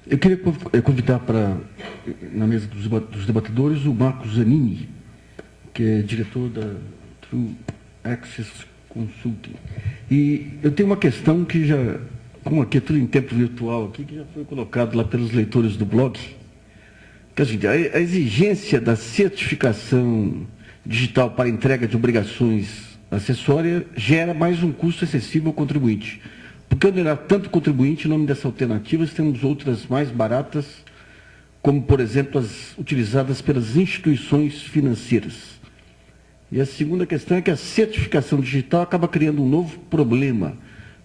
Eu queria convidar na mesa dos debatedores, o Marcos Zanini, que é diretor da True Access Consulting. E eu tenho uma questão que já, como aqui é tudo em tempo virtual, aqui, que já foi colocado lá pelos leitores do blog, que é o seguinte: a exigência da certificação digital para entrega de obrigações acessórias gera mais um custo excessivo ao contribuinte. Porque onerar tanto o contribuinte, em nome dessas alternativas, temos outras mais baratas, como, por exemplo, as utilizadas pelas instituições financeiras. E a segunda questão é que a certificação digital acaba criando um novo problema,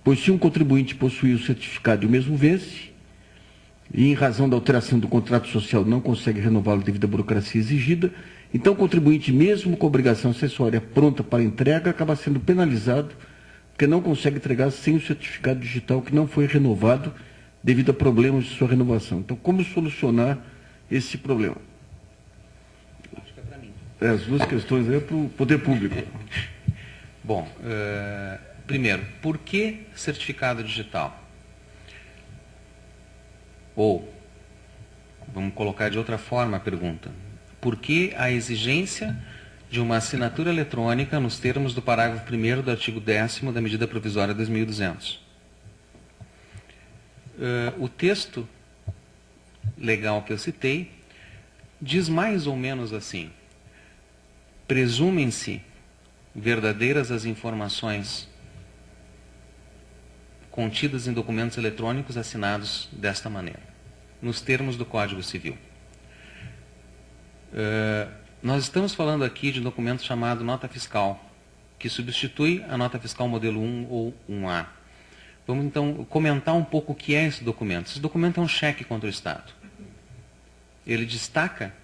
pois se um contribuinte possuir o certificado e o mesmo vence, e em razão da alteração do contrato social não consegue renová-lo devido à burocracia exigida, então o contribuinte, mesmo com obrigação acessória pronta para entrega, acaba sendo penalizado, porque não consegue entregar sem o certificado digital que não foi renovado devido a problemas de sua renovação. Então, como solucionar esse problema? Acho que é para mim. As duas questões aí é para o poder público. Bom, primeiro, por que certificado digital? Ou, vamos colocar de outra forma a pergunta, por que a exigência de uma assinatura eletrônica nos termos do parágrafo 1º do artigo 10º da medida provisória 2200? O texto legal que eu citei diz mais ou menos assim: presumem-se verdadeiras as informações contidas em documentos eletrônicos assinados desta maneira, nos termos do Código Civil. Nós estamos falando aqui de um documento chamado nota fiscal, que substitui a nota fiscal modelo 1 ou 1A. Vamos então comentar um pouco o que é esse documento. Esse documento é um cheque contra o Estado. Ele destaca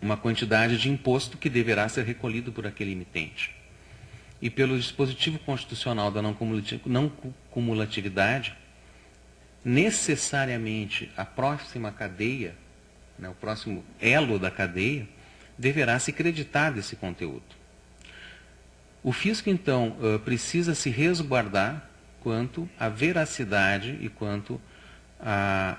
uma quantidade de imposto que deverá ser recolhido por aquele emitente. E pelo dispositivo constitucional da não cumulatividade, necessariamente a próxima cadeia, né, o próximo elo da cadeia, deverá se creditar desse conteúdo. O fisco, então, precisa se resguardar quanto à veracidade e quanto a...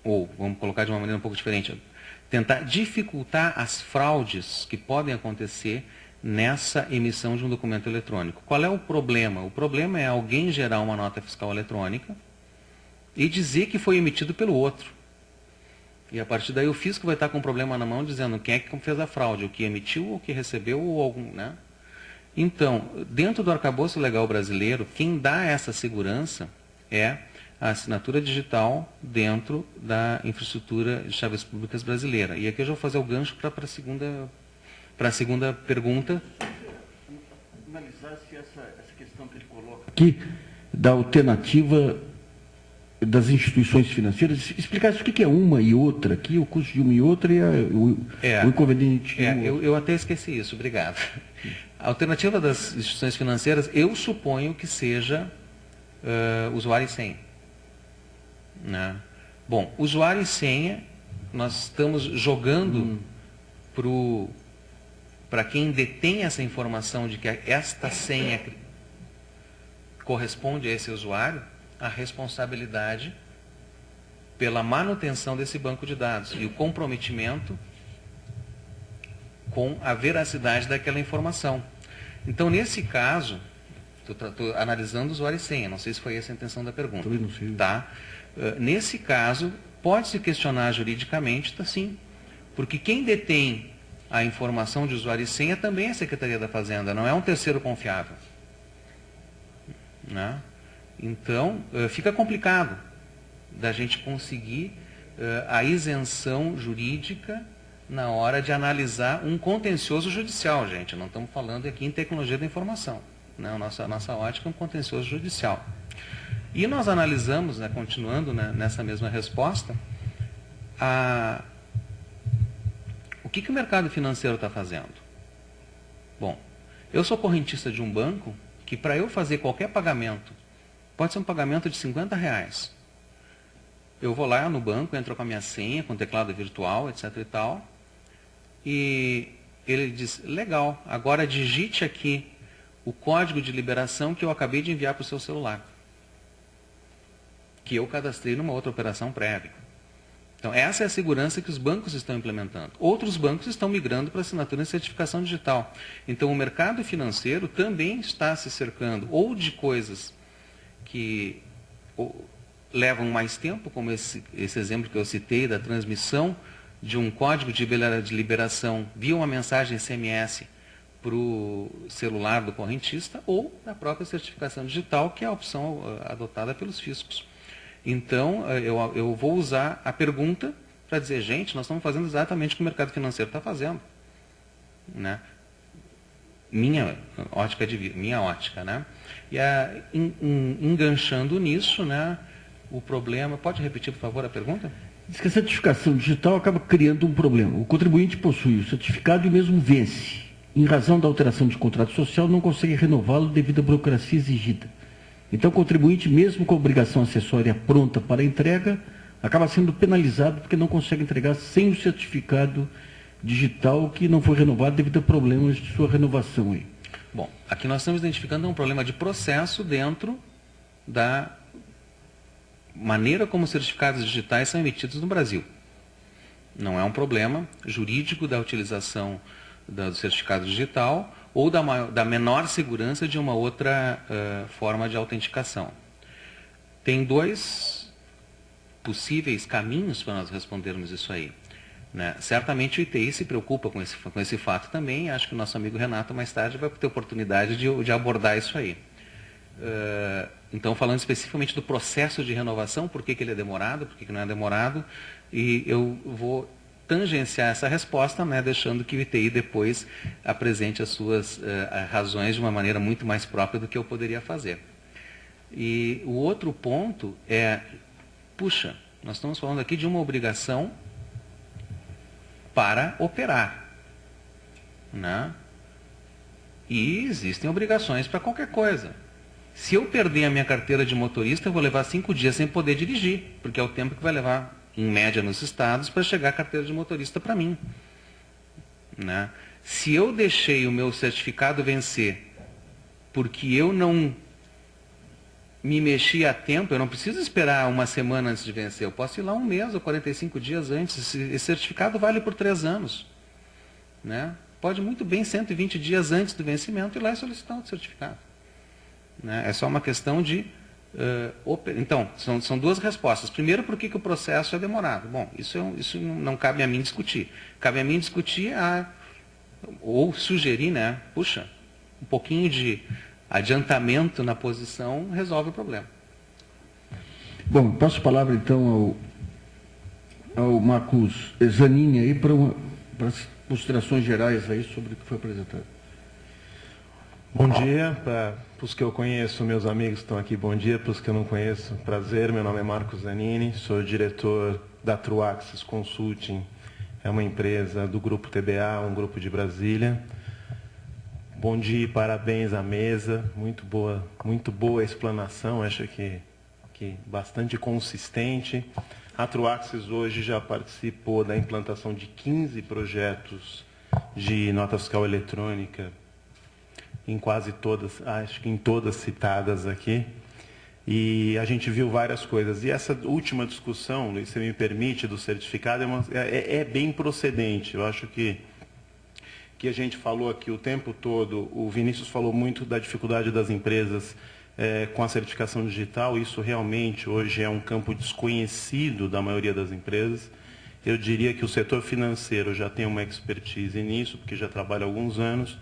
Ou, vamos colocar de uma maneira um pouco diferente, tentar dificultar as fraudes que podem acontecer nessa emissão de um documento eletrônico. Qual é o problema? O problema é alguém gerar uma nota fiscal eletrônica e dizer que foi emitido pelo outro. E a partir daí o fisco vai estar com um problema na mão dizendo quem é que fez a fraude, o que emitiu, ou o que recebeu, ou algum, né? Então, dentro do arcabouço legal brasileiro, quem dá essa segurança é a assinatura digital dentro da infraestrutura de chaves públicas brasileira. E aqui eu já vou fazer o gancho para a segunda pergunta. Analisar se essa questão que ele coloca aqui, da alternativa das instituições financeiras, explicar o que é uma e outra aqui, o custo de uma e outra e o inconveniente. Eu até esqueci isso, obrigado. A alternativa das instituições financeiras, eu suponho que seja usuário e senha. Né? Bom, usuário e senha, nós estamos jogando para quem detém essa informação de que esta senha corresponde a esse usuário, a responsabilidade pela manutenção desse banco de dados e o comprometimento com a veracidade daquela informação. Então, nesse caso, estou analisando usuário e senha, não sei se foi essa a intenção da pergunta. Também não sei. Tá? Nesse caso, pode-se questionar juridicamente, tá, sim, porque quem detém a informação de usuário e senha também é a Secretaria da Fazenda, não é um terceiro confiável. Né? Então, fica complicado da gente conseguir a isenção jurídica na hora de analisar um contencioso judicial, gente. Não estamos falando aqui em tecnologia da informação. Né? A nossa ótica é um contencioso judicial. E nós analisamos, né, continuando, né, nessa mesma resposta, o que o mercado financeiro está fazendo? Bom, eu sou correntista de um banco que, para eu fazer qualquer pagamento, pode ser um pagamento de R$50. Eu vou lá no banco, entro com a minha senha, com teclado virtual, etc. e tal, e ele diz, legal, agora digite aqui o código de liberação que eu acabei de enviar para o seu celular. que eu cadastrei numa outra operação prévia. Então, essa é a segurança que os bancos estão implementando. Outros bancos estão migrando para assinatura em certificação digital. Então, o mercado financeiro também está se cercando ou de coisas que levam mais tempo, como esse exemplo que eu citei, da transmissão de um código de liberação via uma mensagem SMS para o celular do correntista, ou da própria certificação digital, que é a opção adotada pelos fiscos. Então, eu vou usar a pergunta para dizer, gente, nós estamos fazendo exatamente o que o mercado financeiro está fazendo. Né? Minha ótica de vida, minha ótica. Né? E enganchando nisso, né, o problema... Pode repetir, por favor, a pergunta? Diz que a certificação digital acaba criando um problema. O contribuinte possui o certificado e mesmo vence. Em razão da alteração de contrato social, não consegue renová-lo devido à burocracia exigida. Então, o contribuinte, mesmo com a obrigação acessória pronta para a entrega, acaba sendo penalizado porque não consegue entregar sem o certificado digital que não foi renovado devido a problemas de sua renovação. Aí. Bom, aqui nós estamos identificando um problema de processo dentro da maneira como os certificados digitais são emitidos no Brasil. Não é um problema jurídico da utilização do certificado digital ou da menor segurança de uma outra forma de autenticação. Tem dois possíveis caminhos para nós respondermos isso aí. Né? Certamente o ITI se preocupa com esse fato também, acho que o nosso amigo Renato mais tarde vai ter oportunidade de abordar isso aí. Então, falando especificamente do processo de renovação, por que ele é demorado, por que não é demorado, e eu vou tangenciar essa resposta, né, deixando que o ITI depois apresente as suas razões de uma maneira muito mais própria do que eu poderia fazer. E o outro ponto é, puxa, nós estamos falando aqui de uma obrigação para operar. Né? E existem obrigações para qualquer coisa. Se eu perder a minha carteira de motorista, eu vou levar 5 dias sem poder dirigir, porque é o tempo que vai levar, em média nos estados, para chegar a carteira de motorista para mim. Né? Se eu deixei o meu certificado vencer porque eu não me mexi a tempo, eu não preciso esperar uma semana antes de vencer, eu posso ir lá 1 mês ou 45 dias antes, esse certificado vale por 3 anos. Né? Pode muito bem 120 dias antes do vencimento ir lá e solicitar outro certificado. Né? É só uma questão de... Então, são duas respostas. Primeiro, por que o processo é demorado? Bom, isso não cabe a mim discutir. Cabe a mim discutir ou sugerir, né? Puxa, um pouquinho de adiantamento na posição resolve o problema. Bom, passo a palavra então ao Marcos Zanini aí para as considerações gerais aí sobre o que foi apresentado. Bom dia para os que eu conheço, meus amigos que estão aqui, bom dia para os que eu não conheço, prazer, meu nome é Marcos Zanini, sou diretor da Truaxis Consulting, é uma empresa do Grupo TBA, um grupo de Brasília. Bom dia e parabéns à mesa, muito boa a explanação, acho que bastante consistente. A Truaxis hoje já participou da implantação de 15 projetos de nota fiscal eletrônica, em quase todas, acho que em todas citadas aqui, e a gente viu várias coisas. E essa última discussão, se me permite, do certificado, é bem procedente. Eu acho que a gente falou aqui o tempo todo, o Vinícius falou muito da dificuldade das empresas com a certificação digital. Isso realmente hoje é um campo desconhecido da maioria das empresas. Eu diria que o setor financeiro já tem uma expertise nisso, porque já trabalha há alguns anos,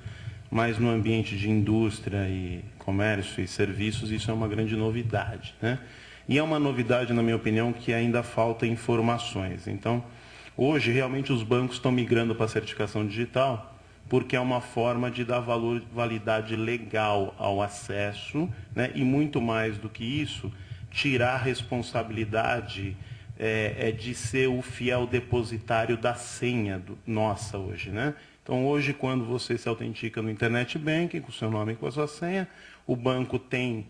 mas no ambiente de indústria e comércio e serviços, isso é uma grande novidade. Né? E é uma novidade, na minha opinião, que ainda falta informações. Então, hoje, realmente, os bancos estão migrando para a certificação digital, porque é uma forma de dar validade legal ao acesso, né? E muito mais do que isso, tirar a responsabilidade de ser o fiel depositário da senha nossa hoje, né? Então, hoje, quando você se autentica no Internet Banking, com o seu nome e com a sua senha, o banco tem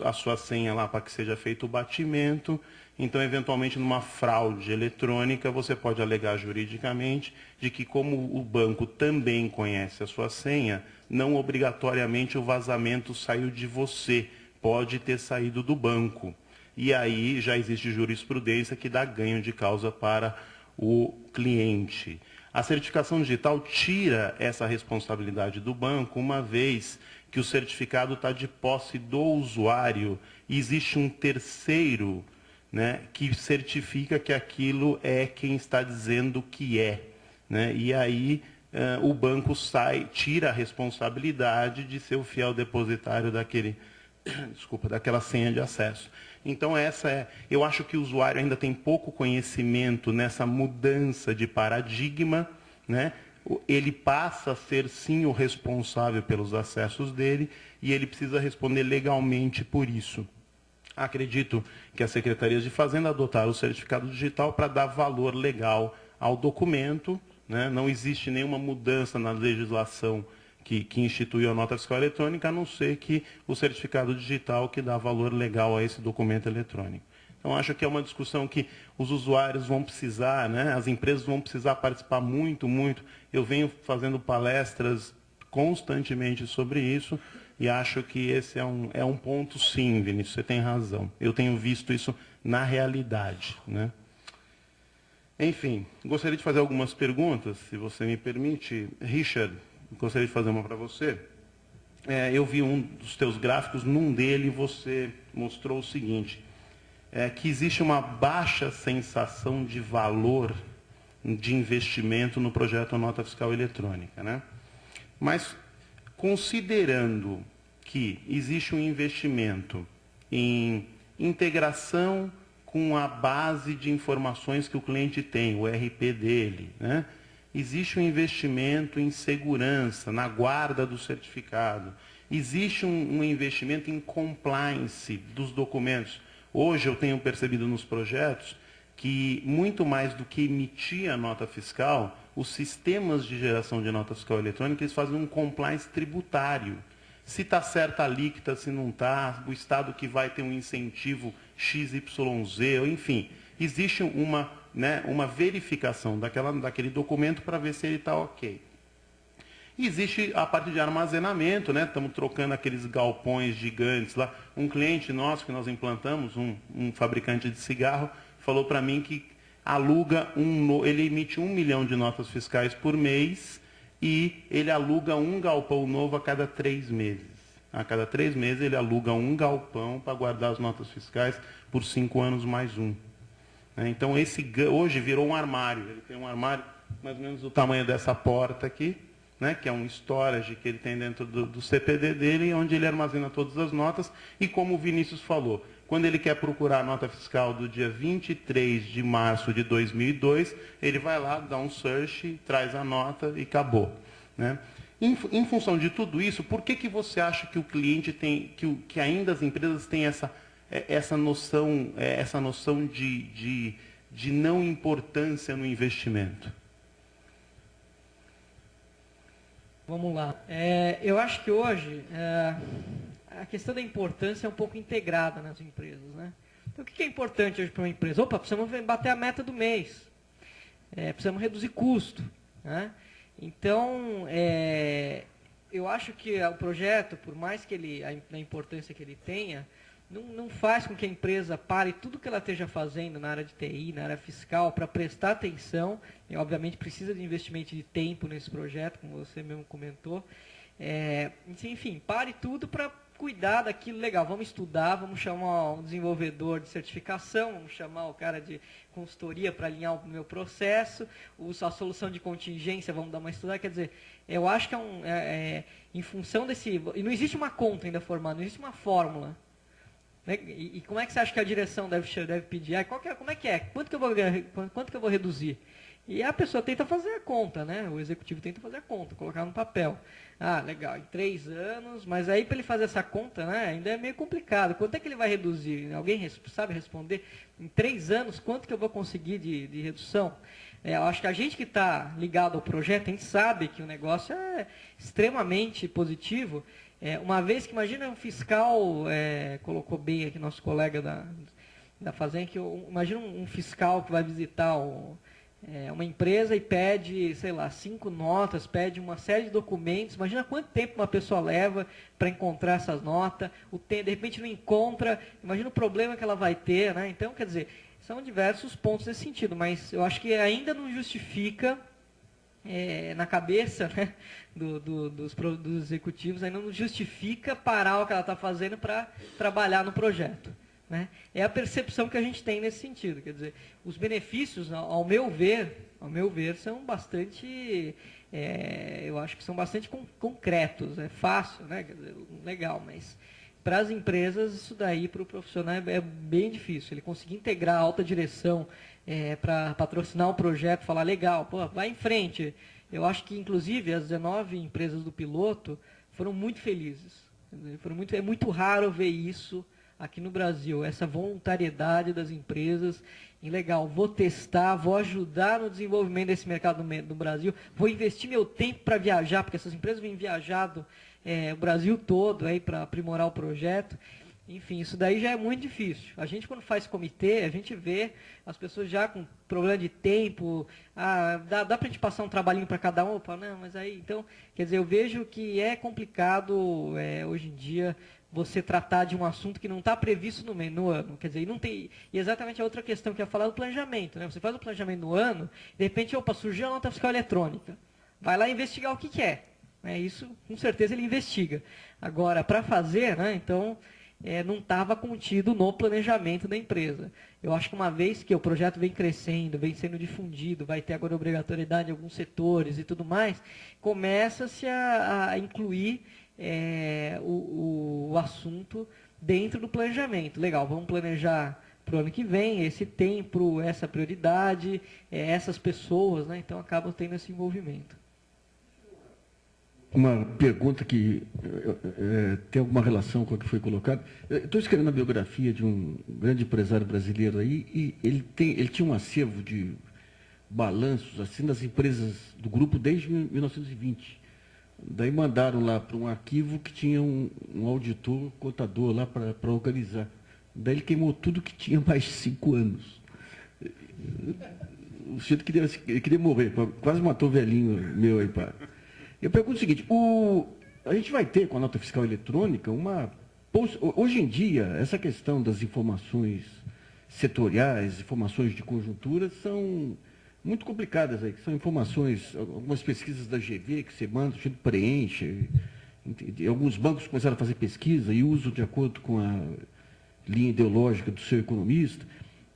a sua senha lá para que seja feito o batimento. Então, eventualmente, numa fraude eletrônica, você pode alegar juridicamente de que, como o banco também conhece a sua senha, não obrigatoriamente o vazamento saiu de você, pode ter saído do banco. e aí já existe jurisprudência que dá ganho de causa para o cliente. A certificação digital tira essa responsabilidade do banco, uma vez que o certificado está de posse do usuário e existe um terceiro, né, que certifica que aquilo é quem está dizendo que é, né? E aí o banco tira a responsabilidade de ser o fiel depositário daquela senha de acesso. Então eu acho que o usuário ainda tem pouco conhecimento nessa mudança de paradigma, né? Ele passa a ser sim o responsável pelos acessos dele e ele precisa responder legalmente por isso. Acredito que as secretarias de Fazenda adotaram o certificado digital para dar valor legal ao documento, né? Não existe nenhuma mudança na legislação que instituiu a nota fiscal eletrônica, a não ser que o certificado digital que dá valor legal a esse documento eletrônico. Então, acho que é uma discussão que os usuários vão precisar, né? As empresas vão precisar participar muito, muito. Eu venho fazendo palestras constantemente sobre isso e acho que esse é um ponto, sim, Vinícius, você tem razão. Eu tenho visto isso na realidade, né? Enfim, gostaria de fazer algumas perguntas, se você me permite. Richard, gostaria de fazer uma para você. Eu vi um dos teus gráficos, num dele você mostrou o seguinte, que existe uma baixa sensação de valor de investimento no projeto Nota Fiscal Eletrônica, né? Mas, considerando que existe um investimento em integração com a base de informações que o cliente tem, o RP dele, né? Existe um investimento em segurança, na guarda do certificado. Existe um investimento em compliance dos documentos. Hoje eu tenho percebido nos projetos que, muito mais do que emitir a nota fiscal, os sistemas de geração de nota fiscal eletrônica, eles fazem um compliance tributário. Se está certa a alíquota, se não está, o Estado que vai ter um incentivo XYZ, enfim. Existe uma verificação daquele documento para ver se ele está ok. Existe a parte de armazenamento, né? Estamos trocando aqueles galpões gigantes lá. Um cliente nosso que nós implantamos, um fabricante de cigarro, falou para mim que ele emite 1 milhão de notas fiscais por mês e ele aluga um galpão novo a cada 3 meses. A cada 3 meses ele aluga um galpão para guardar as notas fiscais por 5 anos mais um. Então, hoje virou um armário. Ele tem um armário mais ou menos do tamanho dessa porta aqui, né, que é um storage que ele tem dentro do CPD dele, onde ele armazena todas as notas. E como o Vinícius falou, quando ele quer procurar a nota fiscal do dia 23 de março de 2002, ele vai lá, dá um search, traz a nota e acabou, né? Em função de tudo isso, por que você acha que o cliente tem, que ainda as empresas têm essa noção de não importância no investimento? Vamos lá. Eu acho que hoje a questão da importância é um pouco integrada nas empresas, né? Então, o que é importante hoje para uma empresa? Opa, precisamos bater a meta do mês. Precisamos reduzir custo, né? Então, eu acho que o projeto, por mais que a importância que ele tenha, não faz com que a empresa pare tudo que ela esteja fazendo na área de TI, na área fiscal, para prestar atenção. E, obviamente, precisa de investimento de tempo nesse projeto, como você mesmo comentou. Enfim, pare tudo para cuidar daquilo legal. Vamos estudar, vamos chamar um desenvolvedor de certificação, vamos chamar o cara de consultoria para alinhar o meu processo, a solução de contingência, vamos dar uma estudada. Quer dizer, eu acho que em função desse... E não existe uma conta ainda formada, não existe uma fórmula. E como é que você acha que a direção deve pedir? Como é que é? Quanto que eu vou reduzir? E a pessoa tenta fazer a conta, né? O executivo tenta fazer a conta, colocar no papel. Ah, legal, em 3 anos, mas aí para ele fazer essa conta, né, ainda é meio complicado. Quanto é que ele vai reduzir? Alguém sabe responder? Em 3 anos, quanto que eu vou conseguir de redução? Eu acho que a gente que está ligado ao projeto, a gente sabe que o negócio é extremamente positivo. Uma vez que, imagina um fiscal, colocou bem aqui nosso colega da Fazenda, imagina um fiscal que vai visitar uma empresa e pede, sei lá, 5 notas, pede uma série de documentos. Imagina quanto tempo uma pessoa leva para encontrar essas notas. De repente não encontra, imagina o problema que ela vai ter, né? Então, quer dizer, são diversos pontos nesse sentido, mas eu acho que ainda não justifica, na cabeça, né, dos executivos, ainda não justifica parar o que ela está fazendo para trabalhar no projeto. Né? É a percepção que a gente tem nesse sentido. Quer dizer, os benefícios, ao meu ver, são bastante, eu acho que são bastante concretos. É fácil, né? Quer dizer, legal, mas para as empresas isso daí, para o profissional, é bem difícil. Ele conseguir integrar a alta direção para patrocinar o projeto, falar legal, pô, vai em frente. Eu acho que, inclusive, as 19 empresas do piloto foram muito felizes. É muito raro ver isso aqui no Brasil, essa voluntariedade das empresas em legal, vou testar, vou ajudar no desenvolvimento desse mercado no Brasil, vou investir meu tempo para viajar, porque essas empresas vêm viajado o Brasil todo para aprimorar o projeto. Enfim, isso daí já é muito difícil. A gente, quando faz comitê, a gente vê as pessoas já com problema de tempo, dá para a gente passar um trabalhinho para cada um? Opa, não, mas aí, então, quer dizer, eu vejo que é complicado hoje em dia você tratar de um assunto que não está previsto no ano. Quer dizer, e não tem. E exatamente a outra questão que eu ia falar do planejamento. Né? Você faz o planejamento no ano, de repente, surgiu a nota fiscal eletrônica. Vai lá investigar o que é. Isso, com certeza, ele investiga. Agora, para fazer, né, então, não estava contido no planejamento da empresa. Eu acho que uma vez que o projeto vem crescendo, vem sendo difundido, vai ter agora obrigatoriedade em alguns setores e tudo mais, começa-se a incluir o assunto dentro do planejamento. Legal, vamos planejar para o ano que vem, esse tempo, essa prioridade, essas pessoas, né? Então acabam tendo esse envolvimento. Uma pergunta que tem alguma relação com o que foi colocado. Estou escrevendo a biografia de um grande empresário brasileiro aí, e ele tinha um acervo de balanços assim das empresas do grupo desde 1920. Daí mandaram lá para um arquivo que tinha um auditor, contador lá para organizar. Daí ele queimou tudo que tinha mais de 5 anos. O sujeito queria morrer, quase matou o velhinho meu aí. Eu pergunto o seguinte, a gente vai ter com a nota fiscal eletrônica hoje em dia, essa questão das informações setoriais, informações de conjuntura, são muito complicadas aí, que são informações, algumas pesquisas da GV que você manda, a gente preenche, alguns bancos começaram a fazer pesquisa e usam de acordo com a linha ideológica do seu economista.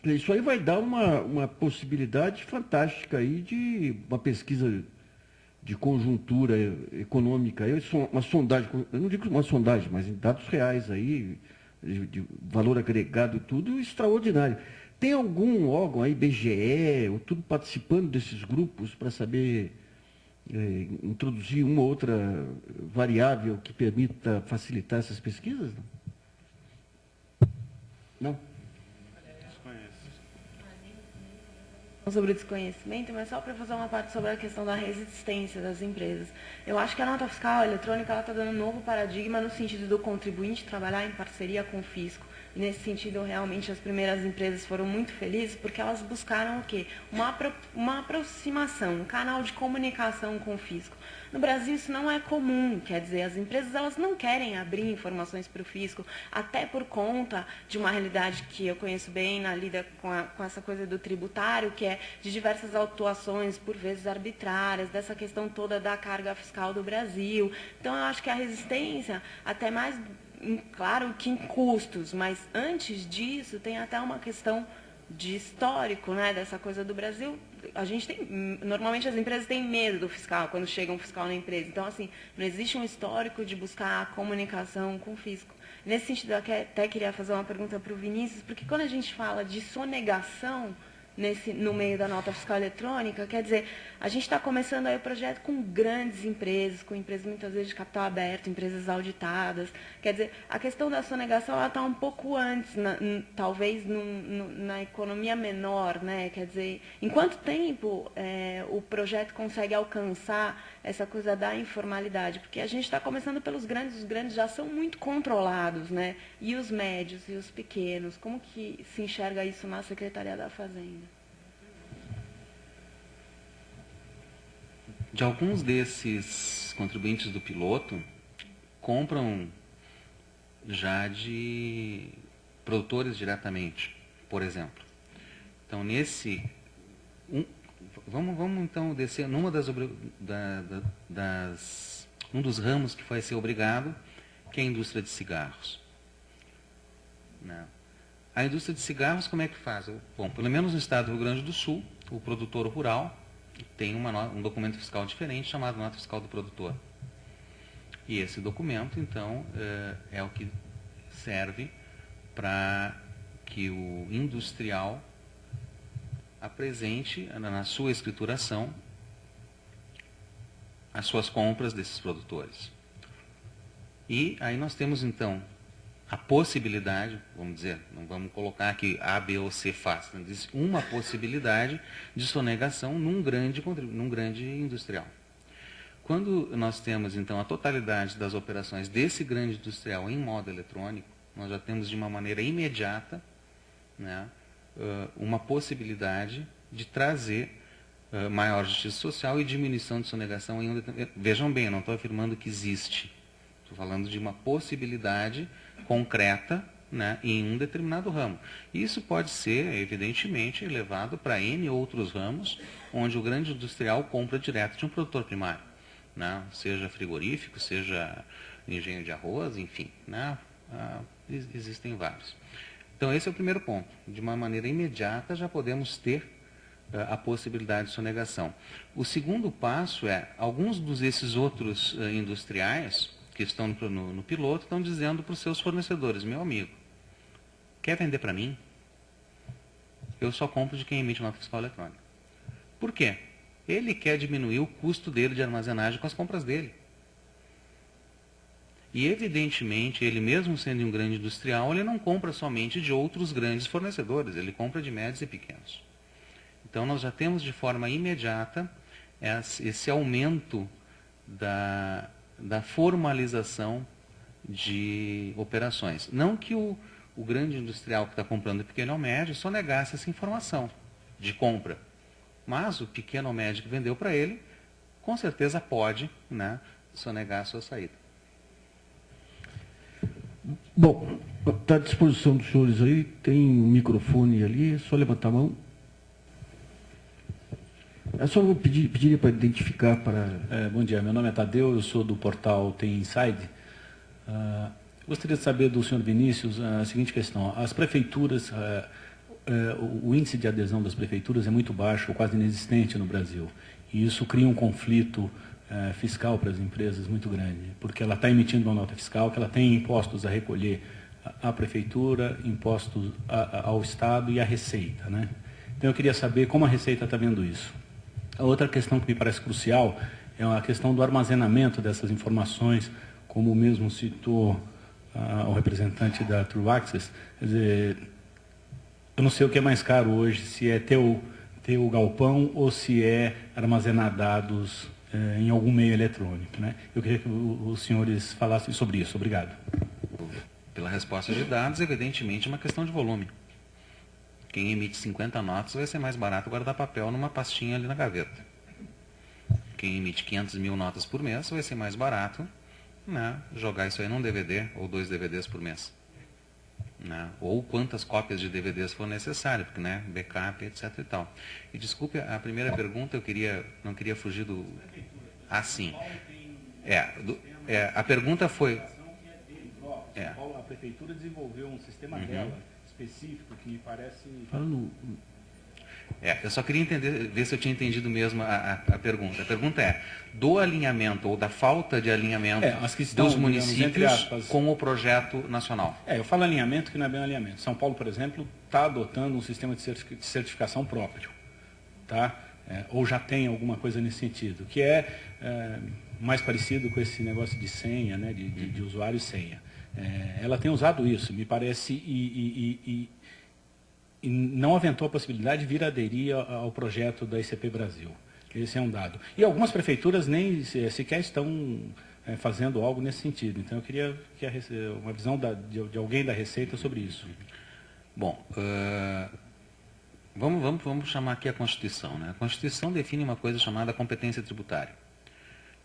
Isso aí vai dar uma possibilidade fantástica aí de uma pesquisa de conjuntura econômica, uma sondagem, eu não digo uma sondagem, mas em dados reais aí, de valor agregado e tudo, extraordinário. Tem algum órgão aí, IBGE, ou tudo participando desses grupos para saber introduzir uma ou outra variável que permita facilitar essas pesquisas? Não? Sobre o desconhecimento, mas só para fazer uma parte sobre a questão da resistência das empresas. Eu acho que a nota fiscal eletrônica está dando um novo paradigma no sentido do contribuinte trabalhar em parceria com o fisco. E nesse sentido, realmente, as primeiras empresas foram muito felizes porque elas buscaram o quê? Uma aproximação, um canal de comunicação com o fisco. No Brasil, isso não é comum, quer dizer, as empresas elas não querem abrir informações para o fisco, até por conta de uma realidade que eu conheço bem na lida com essa coisa do tributário, que é de diversas autuações, por vezes arbitrárias, dessa questão toda da carga fiscal do Brasil. Então, eu acho que a resistência, até mais, claro que em custos, mas antes disso tem até uma questão de histórico, né, dessa coisa do Brasil. A gente normalmente as empresas têm medo do fiscal quando chega um fiscal na empresa. Então, assim, não existe um histórico de buscar a comunicação com o fisco. Nesse sentido, eu até queria fazer uma pergunta para o Vinícius, porque quando a gente fala de sonegação no meio da nota fiscal eletrônica, quer dizer, a gente está começando aí o projeto com grandes empresas, com empresas muitas vezes de capital aberto, empresas auditadas. Quer dizer, a questão da sonegação ela está um pouco antes, talvez na economia menor, né? Quer dizer, em quanto tempo o projeto consegue alcançar essa coisa da informalidade? Porque a gente está começando pelos grandes, os grandes já são muito controlados, né? E os médios e os pequenos, como que se enxerga isso na Secretaria da Fazenda? Sobre desconhecimento, mas só para fazer uma parte sobre a questão da resistência das empresas. Eu acho que a nota fiscal eletrônica ela está dando um novo paradigma no sentido do contribuinte trabalhar em parceria com o fisco. Nesse sentido, realmente, as primeiras empresas foram muito felizes porque de alguns desses contribuintes do piloto compram já de produtores diretamente, por exemplo. Então, vamos então descer numa um dos ramos que vai ser obrigado, que é a indústria de cigarros. Né? A indústria de cigarros, como é que faz? Bom, pelo menos no estado do Rio Grande do Sul, o produtor rural tem um documento fiscal diferente chamado Nota Fiscal do Produtor. E esse documento, então, é o que serve para que o industrial apresente na sua escrituração as suas compras desses produtores. E aí nós temos, então, a possibilidade, vamos dizer, não vamos colocar que A, B ou C faz, mas existe uma possibilidade de sonegação num grande industrial. Quando nós temos, então, a totalidade das operações desse grande industrial em modo eletrônico, nós já temos de uma maneira imediata, né, uma possibilidade de trazer maior justiça social e diminuição de sonegação. Vejam bem, eu não estou afirmando que existe. Estou falando de uma possibilidade concreta, né, em um determinado ramo. Isso pode ser, evidentemente, levado para N outros ramos, onde o grande industrial compra direto de um produtor primário, né, seja frigorífico, seja engenho de arroz, enfim, né, existem vários. Então, esse é o primeiro ponto. De uma maneira imediata, já podemos ter a possibilidade de sonegação. O segundo passo é, alguns desses outros industriais que estão no piloto estão dizendo para os seus fornecedores: meu amigo, quer vender para mim? Eu só compro de quem emite nota fiscal eletrônica. Por quê? Ele quer diminuir o custo dele de armazenagem com as compras dele. E, evidentemente, ele mesmo sendo um grande industrial, ele não compra somente de outros grandes fornecedores, ele compra de médios e pequenos. Então, nós já temos de forma imediata esse aumento da formalização de operações. Não que o grande industrial que está comprando pequeno ou médio só negasse essa informação de compra, mas o pequeno ou médio que vendeu para ele, com certeza pode, né, sonegar a sua saída. Bom, está à disposição dos senhores aí, tem um microfone ali, é só levantar a mão. É só eu pedir para identificar para... Bom dia, meu nome é Tadeu, eu sou do portal Tem Inside. Gostaria de saber do senhor Vinícius a seguinte questão. As prefeituras, o índice de adesão das prefeituras é muito baixo, quase inexistente no Brasil. E isso cria um conflito fiscal para as empresas muito grande, porque ela está emitindo uma nota fiscal, que ela tem impostos a recolher à prefeitura, impostos ao Estado e à Receita, né? Então eu queria saber como a Receita está vendo isso. A outra questão que me parece crucial é a questão do armazenamento dessas informações, como mesmo citou o representante da True Access. Quer dizer, eu não sei o que é mais caro hoje, se é ter o galpão ou se é armazenar dados em algum meio eletrônico, né? Eu queria que os senhores falassem sobre isso. Obrigado. Pela resposta de dados, evidentemente, é uma questão de volume. Quem emite 50 notas vai ser mais barato guardar papel numa pastinha ali na gaveta. Quem emite 500 mil notas por mês vai ser mais barato, né, jogar isso aí num DVD ou 2 DVDs por mês. Né, ou quantas cópias de DVDs for necessário, porque, né, backup, etc. e tal. E desculpe, a primeira pergunta não queria fugir do... Ah, sim. A pergunta foi... A prefeitura desenvolveu um sistema dela específico que me parece... eu só queria ver se eu tinha entendido mesmo a pergunta. A pergunta é, do alinhamento ou da falta de alinhamento dos municípios com o projeto nacional. Eu falo alinhamento que não é bem alinhamento. São Paulo, por exemplo, está adotando um sistema de certificação próprio, tá? Ou já tem alguma coisa nesse sentido, que é mais parecido com esse negócio de senha, né, de usuário e senha. Ela tem usado isso, me parece, e não aventou a possibilidade de vir aderir ao projeto da ICP Brasil. Esse é um dado. E algumas prefeituras nem sequer estão fazendo algo nesse sentido. Então, eu queria uma visão de alguém da Receita sobre isso. Bom, vamos chamar aqui a Constituição, né? A Constituição define uma coisa chamada competência tributária.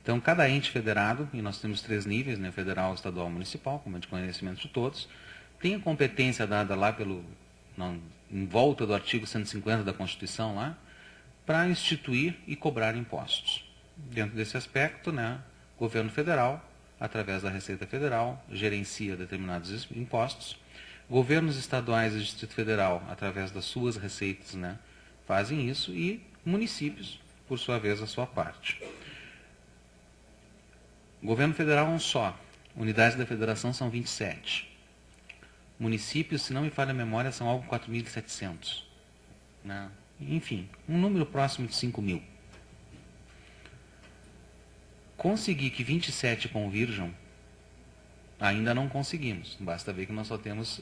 Então, cada ente federado, e nós temos 3 níveis, né, federal, estadual e municipal, como é de conhecimento de todos, tem a competência dada lá em volta do artigo 150 da Constituição lá, para instituir e cobrar impostos. Dentro desse aspecto, né, o governo federal, através da Receita Federal, gerencia determinados impostos. Governos estaduais e Distrito Federal, através das suas receitas, né, fazem isso, e municípios, por sua vez, a sua parte. O governo federal é um só. Unidades da federação são 27. Municípios, se não me falha a memória, são algo 4.700. Né? Enfim, um número próximo de 5.000. Conseguir que 27 convirjam, ainda não conseguimos. Basta ver que nós só temos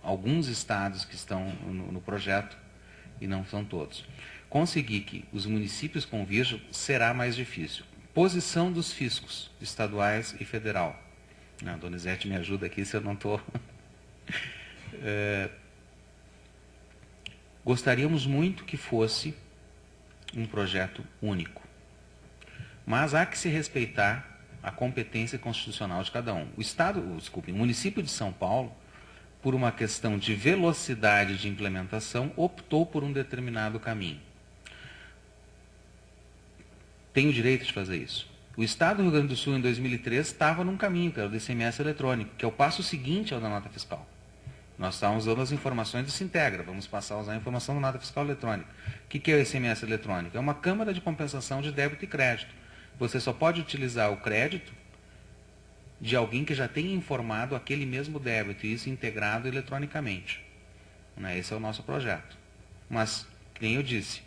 alguns estados que estão no projeto e não são todos. Conseguir que os municípios convirjam será mais difícil. Posição dos fiscos estaduais e federal. A Donizete me ajuda aqui se eu não estou... Gostaríamos muito que fosse um projeto único. Mas há que se respeitar a competência constitucional de cada um. O município de São Paulo, por uma questão de velocidade de implementação, optou por um determinado caminho. Tem o direito de fazer isso. O Estado do Rio Grande do Sul, em 2003, estava num caminho, que era o do ICMS eletrônico, que é o passo seguinte ao da nota fiscal. Nós estávamos usando as informações do Sintegra, vamos passar a usar a informação da nota fiscal eletrônica. O que é o ICMS eletrônico? É uma câmara de compensação de débito e crédito. Você só pode utilizar o crédito de alguém que já tenha informado aquele mesmo débito, e isso integrado eletronicamente. Esse é o nosso projeto. Mas, como eu disse,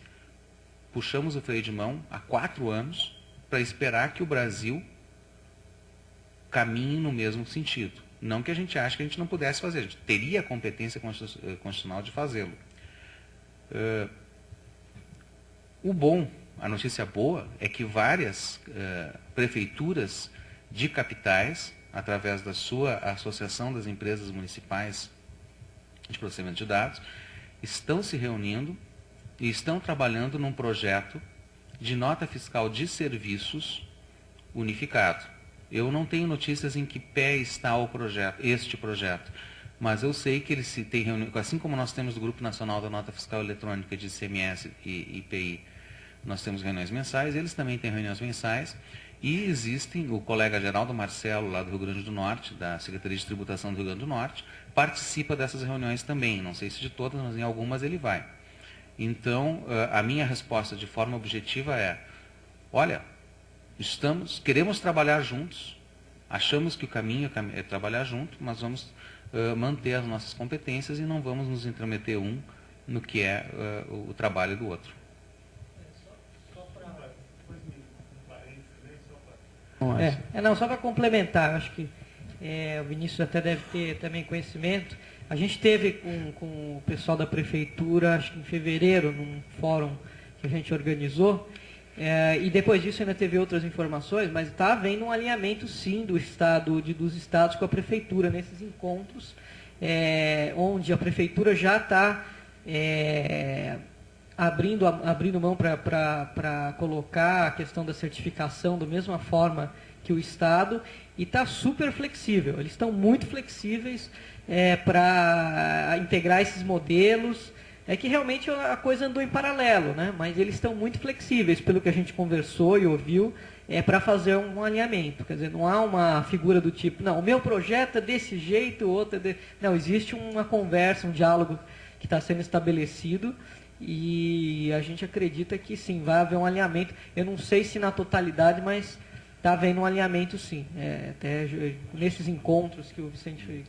puxamos o freio de mão há 4 anos para esperar que o Brasil caminhe no mesmo sentido. Não que a gente ache que a gente não pudesse fazer, a gente teria a competência constitucional de fazê-lo. A notícia boa é que várias prefeituras de capitais, através da sua Associação das Empresas Municipais de Processamento de Dados, estão se reunindo e estão trabalhando num projeto de nota fiscal de serviços unificado. Eu não tenho notícias em que pé está este projeto, mas eu sei que ele se tem reunião, assim como nós temos do Grupo Nacional da Nota Fiscal Eletrônica de ICMS e IPI, nós temos reuniões mensais, eles também têm reuniões mensais, e existem, o colega Geraldo Marcelo, lá do Rio Grande do Norte, da Secretaria de Tributação do Rio Grande do Norte, participa dessas reuniões também, não sei se de todas, mas em algumas ele vai. Então, a minha resposta de forma objetiva é, olha, queremos trabalhar juntos, achamos que o caminho é trabalhar junto, mas vamos manter as nossas competências e não vamos nos intrometer no que é o trabalho do outro. Só para complementar, acho que o Vinícius até deve ter também conhecimento. A gente teve com o pessoal da Prefeitura, acho que em fevereiro, num fórum que a gente organizou, e depois disso ainda teve outras informações, mas está havendo um alinhamento, sim, dos estados com a Prefeitura nesses encontros, onde a Prefeitura já está abrindo mão para colocar a questão da certificação da mesma forma que o Estado, e está super flexível. Eles estão muito flexíveis para integrar esses modelos. É que realmente a coisa andou em paralelo, né? Mas eles estão muito flexíveis, pelo que a gente conversou e ouviu, para fazer um alinhamento. Quer dizer, não há uma figura do tipo, não, o meu projeto é desse jeito, o outro é desse... Não, existe uma conversa, um diálogo que está sendo estabelecido, e a gente acredita que sim, vai haver um alinhamento. Eu não sei se na totalidade, mas está havendo um alinhamento sim. Até nesses encontros que o Vicente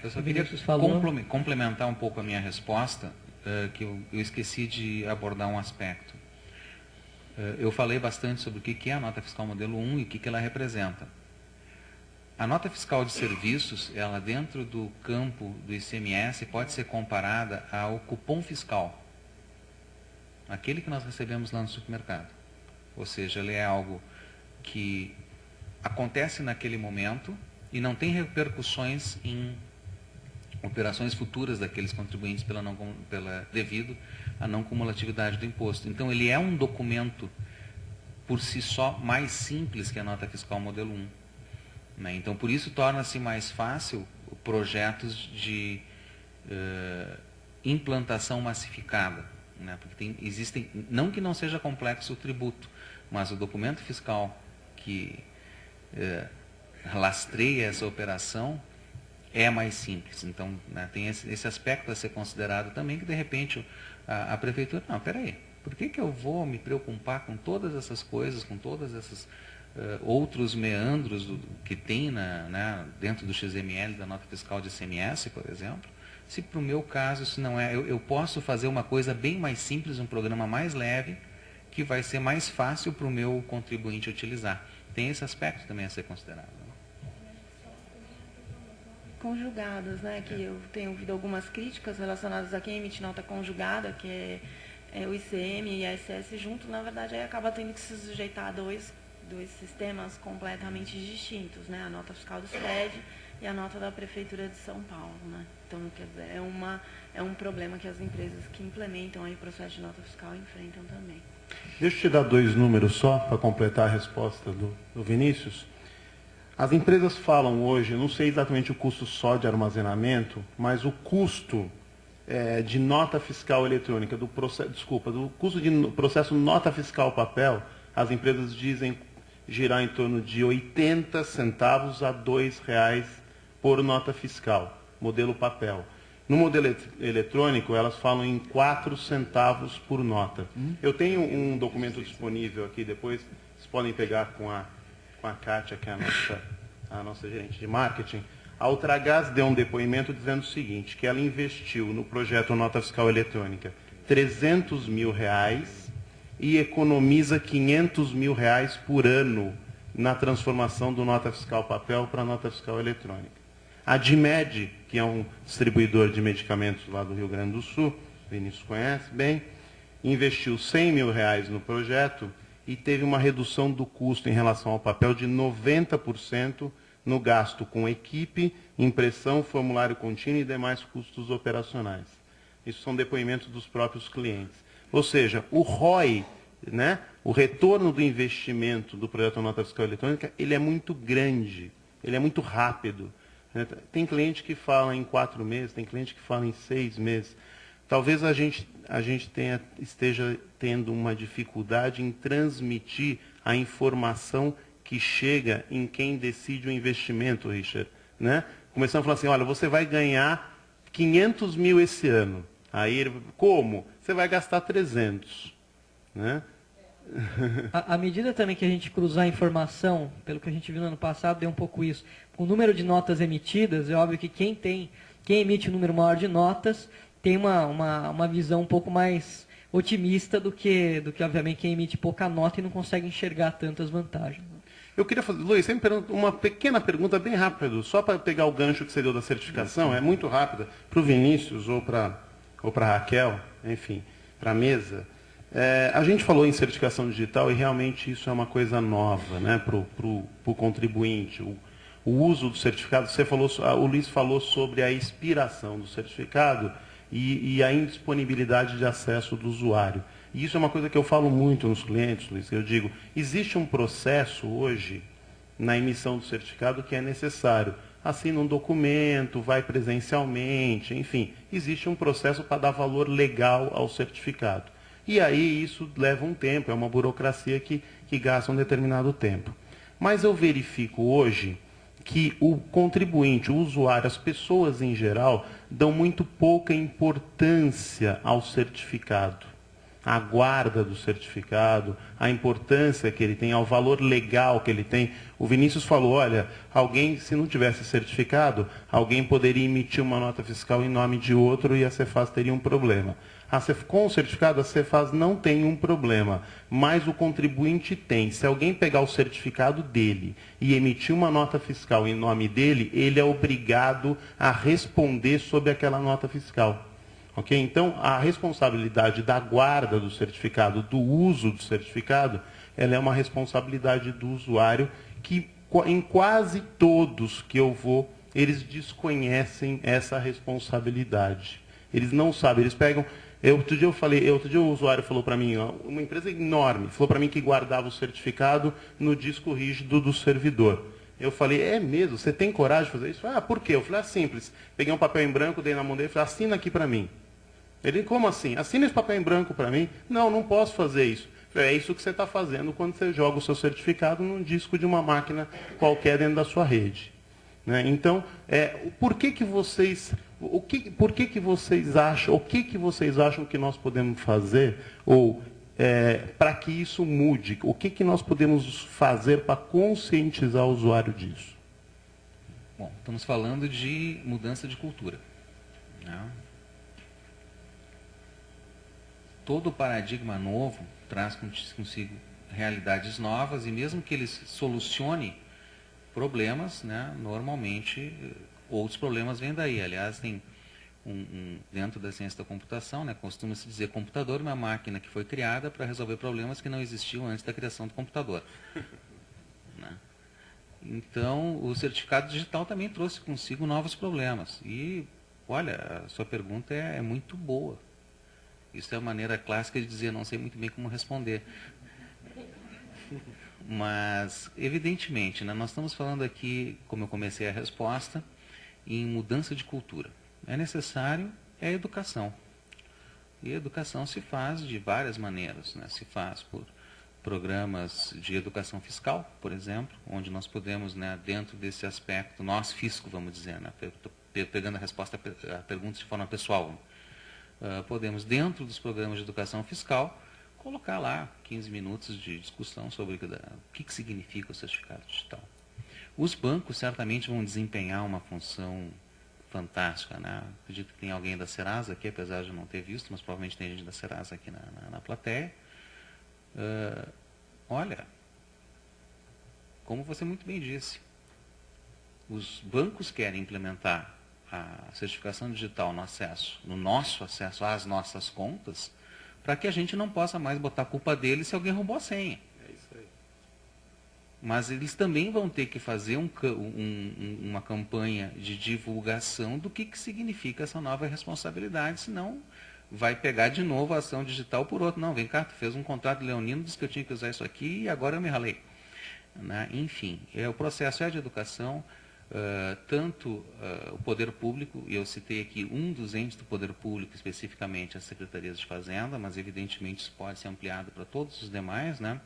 eu só queria complementar um pouco a minha resposta, que eu esqueci de abordar um aspecto. Eu falei bastante sobre o que é a nota fiscal modelo 1 e o que ela representa. A nota fiscal de serviços, ela dentro do campo do ICMS, pode ser comparada ao cupom fiscal, aquele que nós recebemos lá no supermercado. Ou seja, ele é algo que acontece naquele momento e não tem repercussões em operações futuras daqueles contribuintes devido à não cumulatividade do imposto. Então, ele é um documento por si só, mais simples que a nota fiscal modelo 1. Né? Então, por isso, torna-se mais fácil projetos de implantação massificada. Né? Porque existem, não que não seja complexo o tributo, mas o documento fiscal que lastreia essa operação é mais simples. Então, né, tem esse aspecto a ser considerado também, que de repente a prefeitura, não, peraí, por que eu vou me preocupar com todas essas coisas, com todas essas outros meandros que tem dentro do XML da nota fiscal de ICMS, por exemplo, se para o meu caso isso não é, eu posso fazer uma coisa bem mais simples, um programa mais leve, que vai ser mais fácil para o meu contribuinte utilizar. Tem esse aspecto também a ser considerado. Conjugadas, né? Que eu tenho ouvido algumas críticas relacionadas a quem emite nota conjugada, que é o ICM e a ISS junto, na verdade, aí acaba tendo que se sujeitar a dois sistemas completamente distintos, né? A nota fiscal do SPED e a nota da Prefeitura de São Paulo, né? Então, quer dizer, é um problema que as empresas que implementam aí o processo de nota fiscal enfrentam também. Deixa eu te dar 2 números só para completar a resposta do Vinícius. As empresas falam hoje, não sei exatamente o custo só de armazenamento, mas o custo de nota fiscal eletrônica, do custo de processo nota fiscal papel, as empresas dizem girar em torno de 80 centavos a R$2 por nota fiscal, modelo papel. No modelo eletrônico, elas falam em 4 centavos por nota. Eu tenho um documento disponível aqui, depois vocês podem pegar com a Kátia, que é a nossa gerente de marketing. A Ultragaz deu um depoimento dizendo o seguinte, que ela investiu no projeto Nota Fiscal Eletrônica R$300 mil e economiza R$500 mil por ano na transformação do nota fiscal papel para nota fiscal eletrônica. A Dimed, que é um distribuidor de medicamentos lá do Rio Grande do Sul, o Vinícius conhece bem, investiu R$100 mil no projeto e teve uma redução do custo em relação ao papel de 90% no gasto com equipe, impressão, formulário contínuo e demais custos operacionais. Isso são depoimentos dos próprios clientes. Ou seja, o ROI, né, o retorno do investimento do projeto Nota Fiscal Eletrônica, ele é muito grande, ele é muito rápido. Tem cliente que fala em 4 meses, tem cliente que fala em 6 meses. Talvez a gente esteja tendo uma dificuldade em transmitir a informação que chega em quem decide o investimento, Richard. Né? Começando a falar assim, olha, você vai ganhar 500 mil esse ano. Aí ele, como? Você vai gastar 300. Né? À medida também que a gente cruzar a informação, pelo que a gente viu no ano passado, deu um pouco isso. Com o número de notas emitidas, é óbvio que quem emite um número maior de notas tem uma visão um pouco mais otimista do que obviamente, quem emite pouca nota e não consegue enxergar tantas vantagens. Eu queria fazer, Luiz, uma pequena pergunta bem rápida, só para pegar o gancho que você deu da certificação, é muito rápida, para o Vinícius ou para a Raquel, enfim, para a mesa. A gente falou em certificação digital e realmente isso é uma coisa nova, né, para o contribuinte. O uso do certificado, o Luiz falou sobre a expiração do certificado e a indisponibilidade de acesso do usuário. E isso é uma coisa que eu falo muito nos clientes, Luiz. Eu digo, existe um processo hoje na emissão do certificado que é necessário. Assina um documento, vai presencialmente, enfim, existe um processo para dar valor legal ao certificado. E aí isso leva um tempo, é uma burocracia que gasta um determinado tempo. Mas eu verifico hoje que o contribuinte, o usuário, as pessoas em geral, dão muito pouca importância ao certificado, à guarda do certificado, à importância que ele tem, ao valor legal que ele tem. O Vinícius falou, olha, alguém, se não tivesse certificado, alguém poderia emitir uma nota fiscal em nome de outro e a Cefaz teria um problema. Com o certificado, a Cefaz não tem um problema, mas o contribuinte tem. Se alguém pegar o certificado dele e emitir uma nota fiscal em nome dele, ele é obrigado a responder sobre aquela nota fiscal. Okay? Então, a responsabilidade da guarda do certificado, do uso do certificado, ela é uma responsabilidade do usuário que, em quase todos que eu vou, eles desconhecem essa responsabilidade. Eles não sabem, eles pegam... Outro dia o usuário falou para mim, ó, uma empresa enorme, falou para mim que guardava o certificado no disco rígido do servidor. Eu falei, é mesmo? Você tem coragem de fazer isso? Ah, por quê? Eu falei, simples. Peguei um papel em branco, dei na mão dele e falei, assina aqui para mim. Ele, como assim? Assina esse papel em branco para mim? Não, não posso fazer isso. Eu falei, é isso que você está fazendo quando você joga o seu certificado num disco de uma máquina qualquer dentro da sua rede. Né? Então, por que vocês acham que nós podemos fazer ou para que isso mude? O que nós podemos fazer para conscientizar o usuário disso? Bom, estamos falando de mudança de cultura. Né? Todo paradigma novo traz consigo realidades novas e mesmo que ele solucione problemas, né, normalmente outros problemas vêm daí. Aliás, tem dentro da ciência da computação, né, costuma-se dizer computador é uma máquina que foi criada para resolver problemas que não existiam antes da criação do computador. Né? Então, o certificado digital também trouxe consigo novos problemas. E, olha, a sua pergunta é muito boa. Isso é a maneira clássica de dizer, não sei muito bem como responder. Mas, evidentemente, né, nós estamos falando aqui, como eu comecei a resposta, em mudança de cultura. É necessário a educação. E a educação se faz de várias maneiras. Né? Se faz por programas de educação fiscal, por exemplo, onde nós podemos, né, dentro desse aspecto, nós fisco, vamos dizer, né, pegando a resposta à pergunta de forma pessoal, podemos, dentro dos programas de educação fiscal, colocar lá 15 minutos de discussão sobre o que significa o certificado digital. Os bancos certamente vão desempenhar uma função fantástica. Né? Acredito que tem alguém da Serasa aqui, apesar de não ter visto, mas provavelmente tem gente da Serasa aqui na plateia. Olha, como você muito bem disse, os bancos querem implementar a certificação digital no nosso acesso às nossas contas, para que a gente não possa mais botar a culpa deles se alguém roubou a senha. É isso aí. Mas eles também vão ter que fazer uma campanha de divulgação do que significa essa nova responsabilidade, senão vai pegar de novo a ação digital por outro. Não, vem cá, tu fez um contrato leonino, disse que eu tinha que usar isso aqui e agora eu me ralei. Né? Enfim, o processo é de educação. Tanto o poder público, e eu citei aqui um dos entes do poder público, especificamente as secretarias de fazenda, mas evidentemente isso pode ser ampliado para todos os demais, né?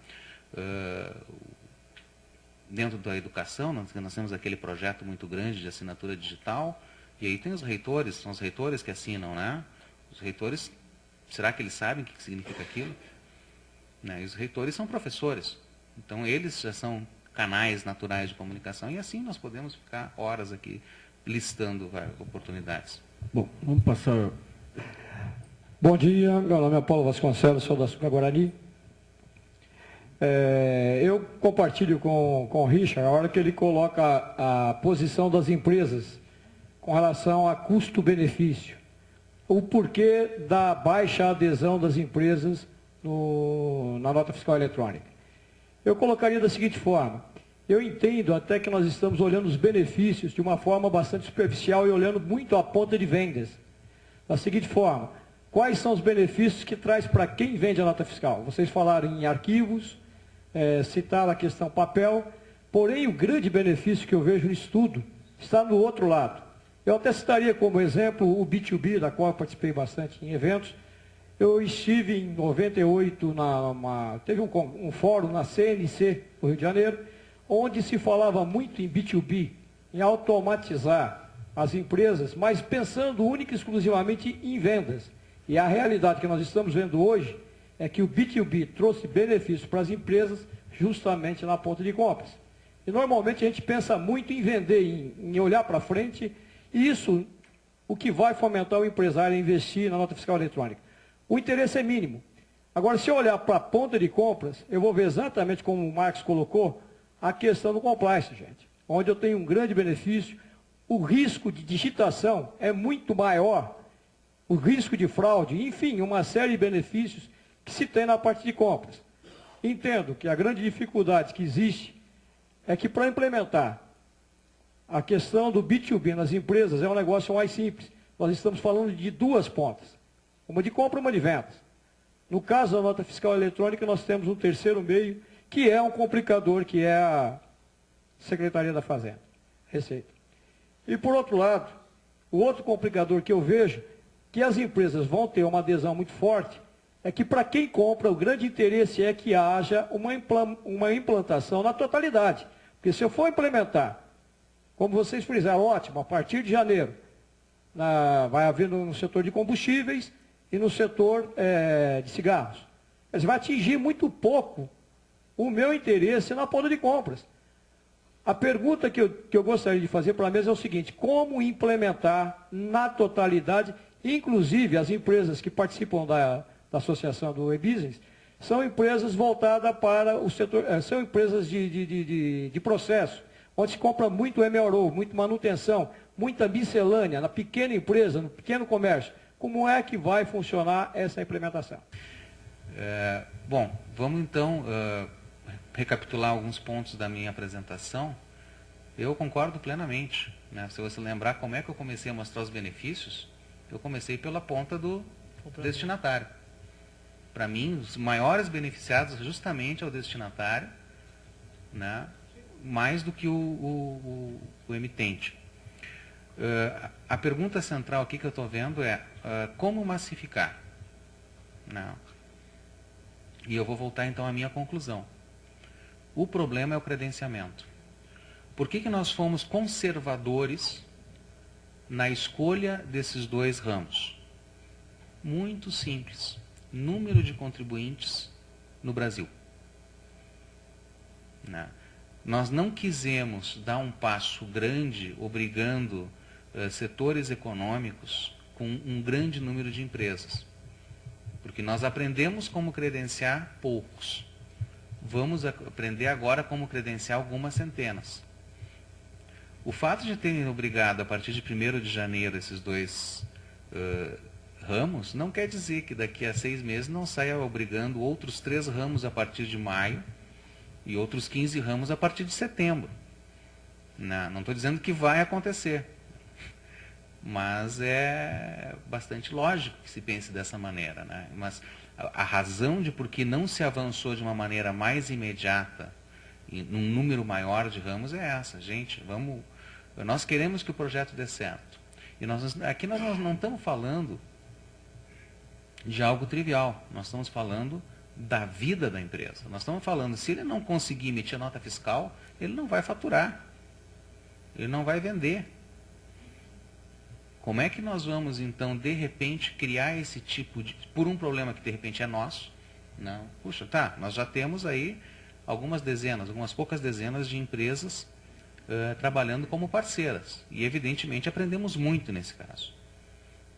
Dentro da educação, nós temos aquele projeto muito grande de assinatura digital, e aí tem os reitores, são os reitores que assinam, né? Os reitores, será que eles sabem o que significa aquilo? Né? E os reitores são professores, então eles já são canais naturais de comunicação, e assim nós podemos ficar horas aqui listando oportunidades. Bom, vamos passar... Bom dia, meu nome é Paulo Vasconcelos, sou da Sucre Guarani. Eu compartilho com o Richard a hora que ele coloca a posição das empresas com relação a custo-benefício. O porquê da baixa adesão das empresas na nota fiscal eletrônica. Eu colocaria da seguinte forma: eu entendo até que nós estamos olhando os benefícios de uma forma bastante superficial e olhando muito a ponta de vendas. Da seguinte forma, quais são os benefícios que traz para quem vende a nota fiscal? Vocês falaram em arquivos, citaram a questão papel, porém o grande benefício que eu vejo nisso tudo está no outro lado. Eu até citaria como exemplo o B2B, da qual eu participei bastante em eventos. Eu estive em 98, teve um fórum na CNC, no Rio de Janeiro, onde se falava muito em B2B, em automatizar as empresas, mas pensando única e exclusivamente em vendas. E a realidade que nós estamos vendo hoje é que o B2B trouxe benefícios para as empresas justamente na ponta de compras. E normalmente a gente pensa muito em vender, em olhar para frente, e isso, o que vai fomentar o empresário a investir na nota fiscal eletrônica. O interesse é mínimo. Agora, se eu olhar para a ponta de compras, eu vou ver exatamente como o Marcos colocou, a questão do compliance, gente. Onde eu tenho um grande benefício, o risco de digitação é muito maior, o risco de fraude, enfim, uma série de benefícios que se tem na parte de compras. Entendo que a grande dificuldade que existe é que para implementar a questão do B2B nas empresas é um negócio mais simples. nós estamos falando de duas pontas, uma de compra e uma de vendas. No caso da nota fiscal eletrônica, nós temos um terceiro meio, que é um complicador, que é a Secretaria da Fazenda, Receita. E, por outro lado, o outro complicador que eu vejo, que as empresas vão ter uma adesão muito forte, é que para quem compra, o grande interesse é que haja uma implantação na totalidade. Porque se eu for implementar, como vocês frisaram, ótimo, a partir de janeiro, vai haver no setor de combustíveis e no setor de cigarros. Mas vai atingir muito pouco o meu interesse na ponta de compras. A pergunta que eu gostaria de fazer para a mesa é o seguinte: como implementar na totalidade, inclusive as empresas que participam da associação do e-business, são empresas voltadas para o setor, são empresas de processo, onde se compra muito MRO, muito manutenção, muita miscelânea, na pequena empresa, no pequeno comércio. Como é que vai funcionar essa implementação? Bom, vamos então recapitular alguns pontos da minha apresentação. Eu concordo plenamente, né? Se você lembrar como é que eu comecei a mostrar os benefícios, eu comecei pela ponta do destinatário. Para mim, os maiores beneficiados justamente é o destinatário, né? Mais do que o emitente. A pergunta central aqui que eu estou vendo é como massificar? Né? E eu vou voltar então à minha conclusão. O problema é o credenciamento. Por que nós fomos conservadores na escolha desses dois ramos? Muito simples. Número de contribuintes no Brasil. Né? Nós não quisemos dar um passo grande obrigando setores econômicos com um grande número de empresas. Porque nós aprendemos como credenciar poucos. Vamos aprender agora como credenciar algumas centenas. O fato de terem obrigado a partir de 1º de janeiro esses dois ramos, não quer dizer que daqui a 6 meses não saia obrigando outros 3 ramos a partir de maio e outros 15 ramos a partir de setembro. Não estou dizendo que vai acontecer, mas é bastante lógico que se pense dessa maneira, né? Mas a razão de por que não se avançou de uma maneira mais imediata, e num número maior de ramos, é essa. Gente, nós queremos que o projeto dê certo. E aqui nós não estamos falando de algo trivial. Nós estamos falando da vida da empresa. Nós estamos falando, se ele não conseguir emitir a nota fiscal, ele não vai faturar. Ele não vai vender. Como é que nós vamos, então, de repente, criar esse tipo de... Por um problema que, de repente, é nosso. Não. Puxa, tá, nós já temos aí algumas poucas dezenas de empresas trabalhando como parceiras. E, evidentemente, aprendemos muito nesse caso.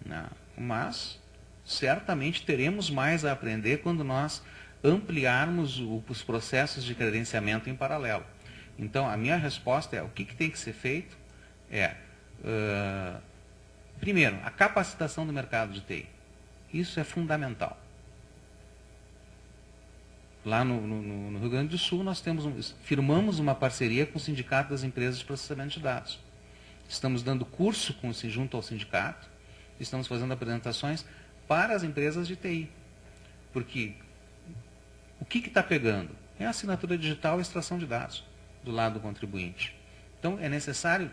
Não. Mas, certamente, teremos mais a aprender quando nós ampliarmos os processos de credenciamento em paralelo. Então, a minha resposta é, o que tem que ser feito primeiro, a capacitação do mercado de TI. Isso é fundamental. Lá no Rio Grande do Sul, nós firmamos uma parceria com o Sindicato das Empresas de Processamento de Dados. Estamos dando curso junto ao sindicato, estamos fazendo apresentações para as empresas de TI. Porque o que está pegando? É a assinatura digital e extração de dados do lado do contribuinte. Então, é necessário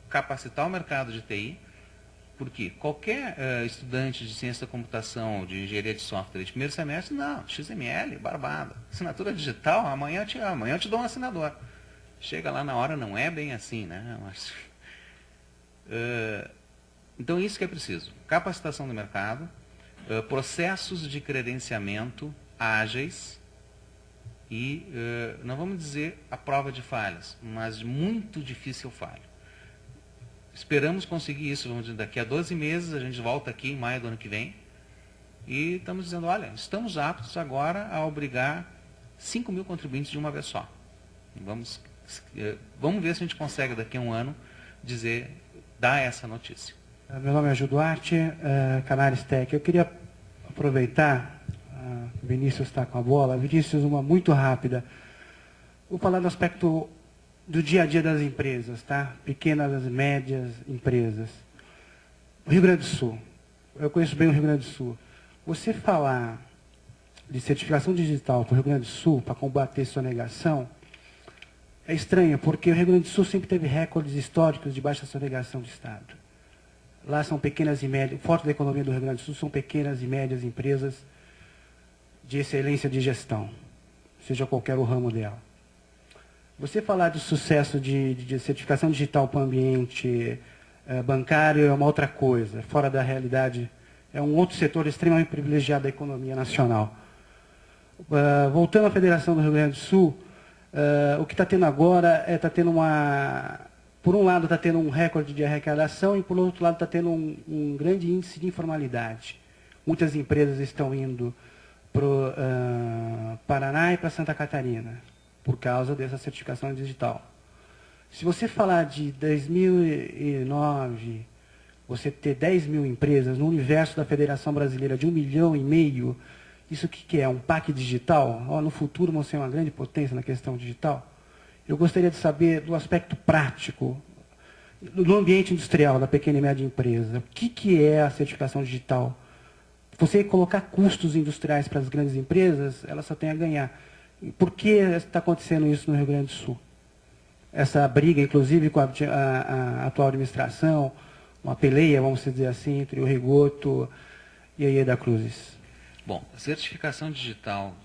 capacitar o mercado de TI, porque qualquer estudante de ciência da computação, de engenharia de software de primeiro semestre, não, XML, barbada. Assinatura digital, amanhã eu te dou um assinador. Chega lá na hora, não é bem assim, né? Mas, então, isso que é preciso. Capacitação do mercado, processos de credenciamento ágeis e, não vamos dizer a prova de falhas, mas muito difícil falha. Esperamos conseguir isso, vamos dizer, daqui a 12 meses, a gente volta aqui em maio do ano que vem, e estamos dizendo, olha, estamos aptos agora a obrigar 5.000 contribuintes de uma vez só. Vamos ver se a gente consegue, daqui a um ano, dar essa notícia. Meu nome é Gil Duarte, Canaris Tech. Eu queria aproveitar, o Vinícius está com a bola. Vinícius, uma muito rápida. Vou falar do aspecto do dia a dia das empresas, tá? Pequenas e médias empresas. O Rio Grande do Sul. Eu conheço bem o Rio Grande do Sul. Você falar de certificação digital para o Rio Grande do Sul, para combater sonegação, é estranho, porque o Rio Grande do Sul sempre teve recordes históricos de baixa sonegação de Estado. Lá são pequenas e médias, o forte da economia do Rio Grande do Sul são pequenas e médias empresas de excelência de gestão, seja qualquer o ramo dela. Você falar de sucesso de certificação digital para o ambiente bancário é uma outra coisa, fora da realidade, é um outro setor extremamente privilegiado da economia nacional. Voltando à Federação do Rio Grande do Sul, o que está tendo agora está tendo por um lado está tendo um recorde de arrecadação e por outro lado está tendo um grande índice de informalidade. Muitas empresas estão indo para o Paraná e para Santa Catarina, por causa dessa certificação digital. Se você falar de 2009, você ter 10 mil empresas no universo da Federação Brasileira de 1,5 milhão, isso que é? Um PAC digital? No futuro vão ser uma grande potência na questão digital? Eu gostaria de saber do aspecto prático, do ambiente industrial da pequena e média empresa. O que é a certificação digital? Você colocar custos industriais para as grandes empresas, ela só tem a ganhar. Por que está acontecendo isso no Rio Grande do Sul? Essa briga, inclusive, com a atual administração, uma peleia, vamos dizer assim, entre o Rigoto e a Ieda Cruzes. Bom, a certificação digital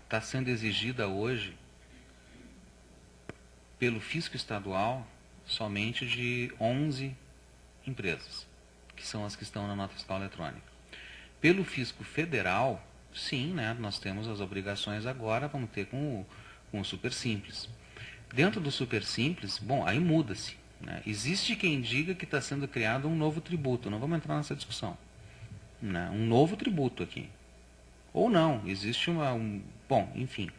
está sendo exigida hoje pelo fisco estadual somente de 11 empresas, que são as que estão na nota fiscal eletrônica. Pelo fisco federal, sim, né, nós temos as obrigações agora, vamos ter com o Super Simples. Dentro do Super Simples, bom, aí muda-se. Né? Existe quem diga que está sendo criado um novo tributo, não vamos entrar nessa discussão. Né? Um novo tributo aqui. Ou não, existe bom, enfim.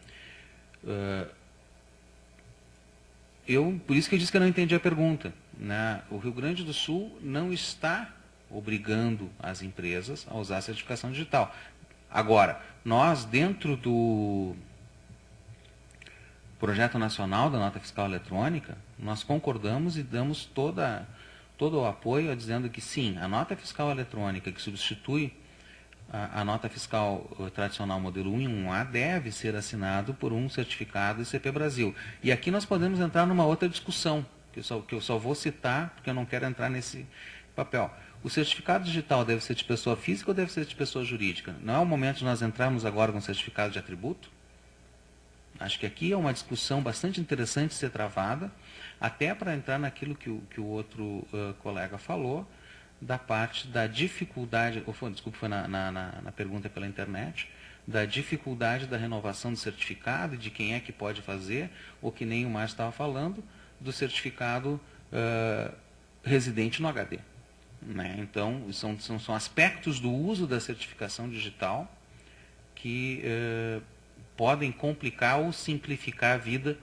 Por isso que eu disse que eu não entendi a pergunta. Né? O Rio Grande do Sul não está obrigando as empresas a usar a certificação digital. Agora, nós, dentro do Projeto Nacional da Nota Fiscal Eletrônica, nós concordamos e damos todo o apoio dizendo que sim, a nota fiscal eletrônica que substitui a nota fiscal tradicional modelo 1 e 1A deve ser assinado por um certificado ICP Brasil. E aqui nós podemos entrar numa outra discussão, que eu só vou citar, porque eu não quero entrar nesse papel. O certificado digital deve ser de pessoa física ou deve ser de pessoa jurídica? Não é o momento de nós entrarmos agora com certificado de atributo? Acho que aqui é uma discussão bastante interessante de ser travada, até para entrar naquilo que o outro colega falou, da parte da dificuldade, desculpa, foi na pergunta pela internet, da dificuldade da renovação do certificado, de quem é que pode fazer, ou que nem o Márcio estava falando, do certificado residente no HD. Né? Então, são aspectos do uso da certificação digital que podem complicar ou simplificar a vida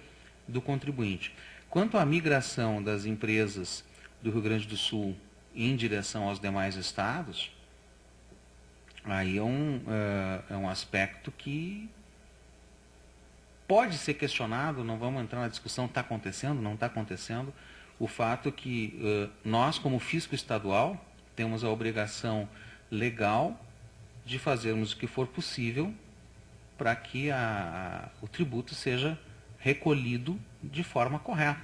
do contribuinte. Quanto à migração das empresas do Rio Grande do Sul em direção aos demais estados, aí é um aspecto que pode ser questionado, não vamos entrar na discussão, está acontecendo, não está acontecendo, o fato que nós, como fisco estadual, temos a obrigação legal de fazermos o que for possível para que o tributo seja recolhido de forma correta.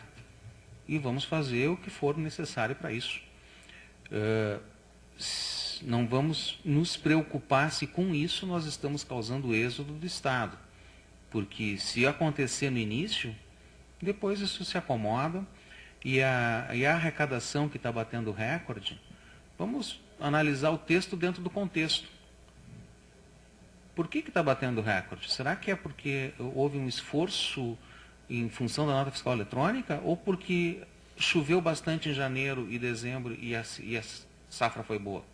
E vamos fazer o que for necessário para isso. Não vamos nos preocupar se com isso nós estamos causando êxodo do Estado. Porque se acontecer no início, depois isso se acomoda e a arrecadação que está batendo recorde, vamos analisar o texto dentro do contexto. Por que está batendo recorde? Será que é porque houve um esforço em função da nota fiscal eletrônica ou porque choveu bastante em janeiro e dezembro e a safra foi boa?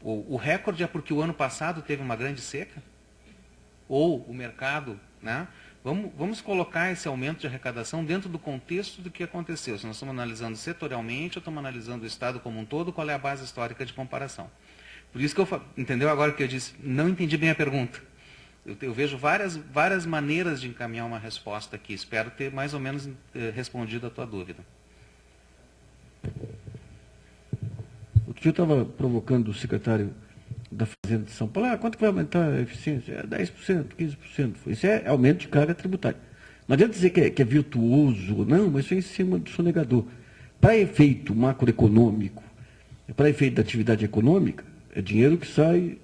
O recorde é porque o ano passado teve uma grande seca? Ou o mercado, né? Vamos colocar esse aumento de arrecadação dentro do contexto do que aconteceu. Se nós estamos analisando setorialmente ou estamos analisando o Estado como um todo, qual é a base histórica de comparação? Por isso que entendeu agora que eu disse, não entendi bem a pergunta. Eu vejo várias maneiras de encaminhar uma resposta aqui. Espero ter mais ou menos respondido a tua dúvida. eu estava provocando o secretário da Fazenda de São Paulo, quanto que vai aumentar a eficiência? 10%, 15%. Isso é aumento de carga tributária. Não adianta dizer que é virtuoso ou não, mas isso é em cima do sonegador. Para efeito macroeconômico, para efeito da atividade econômica, é dinheiro que sai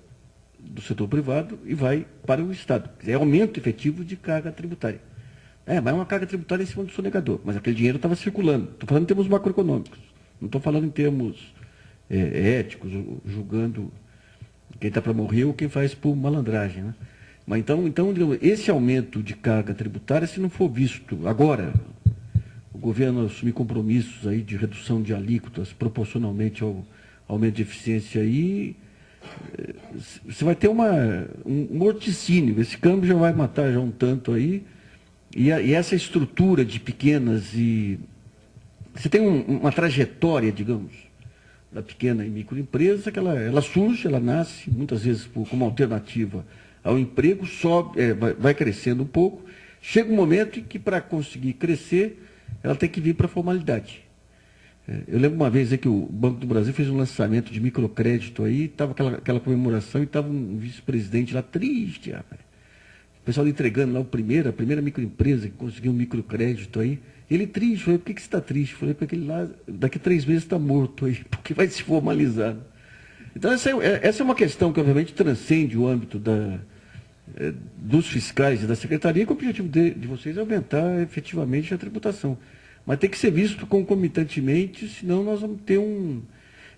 do setor privado e vai para o Estado. É aumento efetivo de carga tributária. Mas é uma carga tributária em cima do sonegador, mas aquele dinheiro estava circulando. Estou falando em termos macroeconômicos, não estou falando em termos éticos, julgando quem está para morrer ou quem faz por malandragem, né? Mas então, digamos, esse aumento de carga tributária, se não for visto agora, o governo assumir compromissos aí de redução de alíquotas proporcionalmente ao aumento de eficiência aí, você vai ter um morticínio. Esse câmbio já vai matar já um tanto aí, e essa estrutura de pequenas e... Você tem uma trajetória, digamos, da pequena e microempresa, que ela surge, ela nasce, muitas vezes como alternativa ao emprego, sobe, vai crescendo um pouco, chega um momento em que, para conseguir crescer, ela tem que vir para a formalidade. Eu lembro uma vez que o Banco do Brasil fez um lançamento de microcrédito aí, estava aquela comemoração e estava um vice-presidente lá triste, rapaz. O pessoal entregando lá a primeira microempresa que conseguiu um microcrédito aí. Ele triste, falei, por que você está triste? Falei, porque ele lá, daqui a 3 meses está morto aí, porque vai se formalizar. Então, essa é uma questão que, obviamente, transcende o âmbito dos fiscais e da secretaria, que o objetivo de vocês é aumentar efetivamente a tributação. Mas tem que ser visto concomitantemente, senão nós vamos ter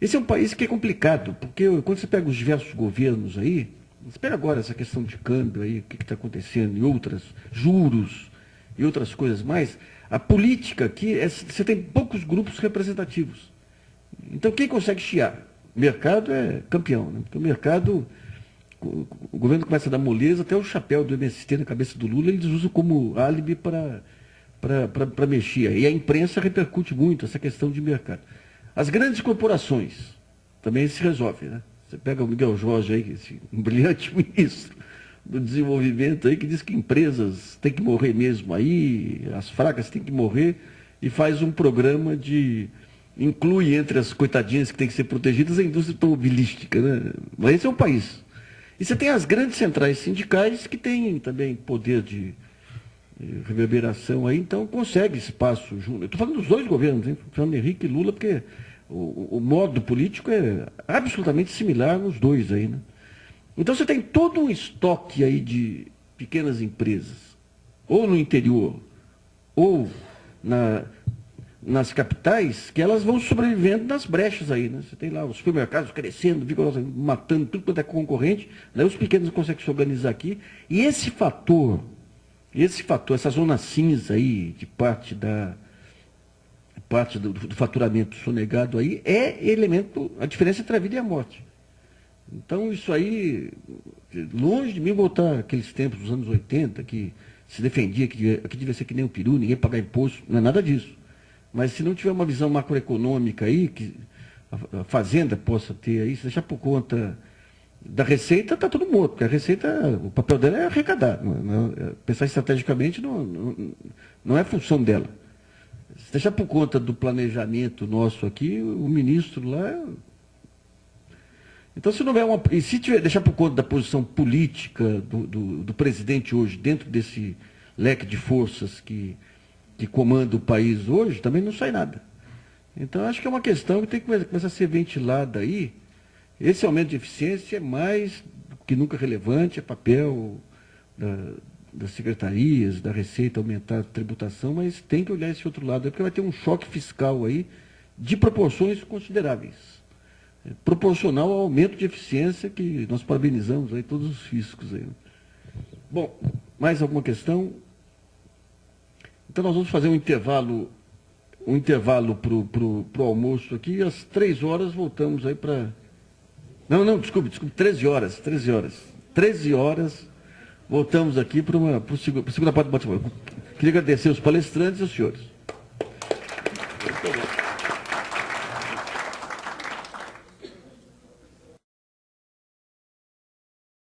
Esse é um país que é complicado, porque quando você pega os diversos governos aí, você pega agora essa questão de câmbio aí, o que está acontecendo, e outras, juros e outras coisas mais, a política aqui, você tem poucos grupos representativos. Então, quem consegue chiar? O mercado é campeão, né? Porque o mercado, o governo começa a dar moleza, até o chapéu do MST na cabeça do Lula, eles usam como álibi para mexer. E a imprensa repercute muito essa questão de mercado. As grandes corporações também se resolvem, né? Você pega o Miguel Jorge aí, um brilhante ministro do desenvolvimento aí, que diz que empresas têm que morrer mesmo aí, as fracas têm que morrer, e faz um programa inclui entre as coitadinhas que têm que ser protegidas a indústria automobilística, né? Mas esse é um país. E você tem as grandes centrais sindicais que têm também poder de reverberação aí, então consegue espaço junto. Eu estou falando dos dois governos, hein? Fernando Henrique e Lula, porque o modo político é absolutamente similar nos dois aí, né? Então você tem todo um estoque aí de pequenas empresas, ou no interior, ou nas capitais, que elas vão sobrevivendo nas brechas aí, né? Você tem lá os supermercados crescendo, vigorosamente, matando tudo quanto é concorrente, daí os pequenos conseguem se organizar aqui, e esse fator, essa zona cinza aí, de parte do faturamento sonegado aí, é elemento, a diferença entre a vida e a morte. Então, isso aí, longe de mim voltar aqueles tempos dos anos 80, que se defendia que aqui devia ser que nem o peru, ninguém pagar imposto, não é nada disso. Mas se não tiver uma visão macroeconômica aí, que a Fazenda possa ter aí, se deixar por conta da Receita, está tudo morto, porque a Receita, o papel dela é arrecadar. Pensar estrategicamente não é função dela. Se deixar por conta do planejamento nosso aqui, o ministro lá... Então, se não houver e se deixar por conta da posição política do presidente hoje, dentro desse leque de forças que comanda o país hoje, também não sai nada. Então, acho que é uma questão que tem que começar a ser ventilada aí. Esse aumento de eficiência é mais do que nunca relevante, é papel das secretarias, da Receita aumentar a tributação, mas tem que olhar esse outro lado, porque vai ter um choque fiscal aí de proporções consideráveis. Proporcional ao aumento de eficiência que nós parabenizamos aí todos os fiscos aí. Bom, mais alguma questão? Então nós vamos fazer um intervalo para o almoço aqui, às 3 horas voltamos aí para... Não, desculpe, 13 horas. 13 horas voltamos aqui para a segunda parte do bate-papo. Queria agradecer os palestrantes e os senhores. Muito bom.